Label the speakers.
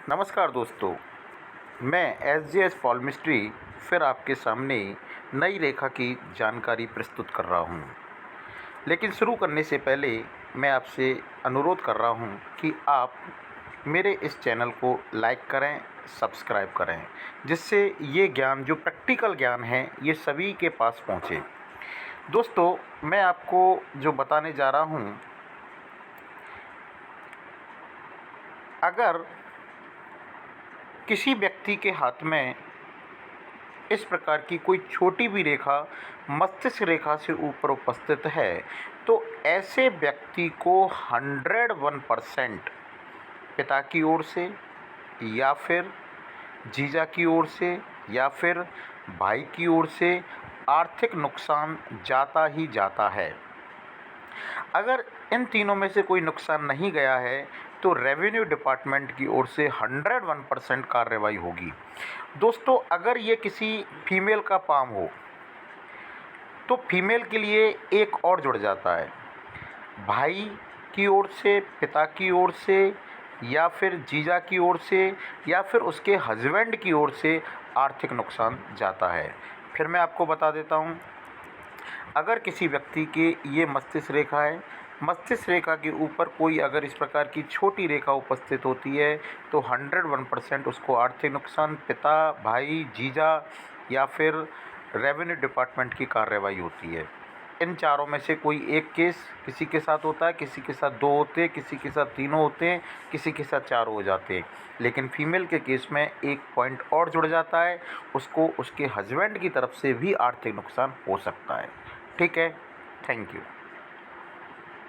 Speaker 1: नमस्कार दोस्तों, मैं एसजेएस पॉलमिस्ट्री फिर आपके सामने नई रेखा की जानकारी प्रस्तुत कर रहा हूँ। लेकिन शुरू करने से पहले मैं आपसे अनुरोध कर रहा हूँ कि आप मेरे इस चैनल को लाइक करें, सब्सक्राइब करें, जिससे ये ज्ञान जो प्रैक्टिकल ज्ञान है ये सभी के पास पहुँचे। दोस्तों, मैं आपको जो बताने जा रहा हूँ, अगर किसी व्यक्ति के हाथ में इस प्रकार की कोई छोटी भी रेखा मस्तिष्क रेखा से ऊपर उपस्थित है, तो ऐसे व्यक्ति को 101% पिता की ओर से या फिर जीजा की ओर से या फिर भाई की ओर से आर्थिक नुकसान जाता ही जाता है। अगर इन तीनों में से कोई नुकसान नहीं गया है तो रेवेन्यू डिपार्टमेंट की ओर से 101% कार्रवाई होगी। दोस्तों, अगर ये किसी फीमेल का पाम हो तो फीमेल के लिए एक और जुड़ जाता है, भाई की ओर से, पिता की ओर से या फिर जीजा की ओर से या फिर उसके हस्बैंड की ओर से आर्थिक नुकसान जाता है। फिर मैं आपको बता देता हूँ, अगर किसी व्यक्ति के ये मस्तिष्क रेखा है, मस्तिष्क रेखा के ऊपर कोई अगर इस प्रकार की छोटी रेखा उपस्थित होती है तो 101% उसको आर्थिक नुकसान पिता, भाई, जीजा या फिर रेवेन्यू डिपार्टमेंट की कार्रवाई होती है। इन चारों में से कोई एक केस किसी के साथ होता है, किसी के साथ 2 होते हैं, किसी के साथ 3 होते हैं, किसी के साथ 4 हो जाते हैं। लेकिन फीमेल के केस में एक पॉइंट और जुड़ जाता है, उसको उसके हस्बैंड की तरफ से भी आर्थिक नुकसान हो सकता है। ठीक है, थैंक यू।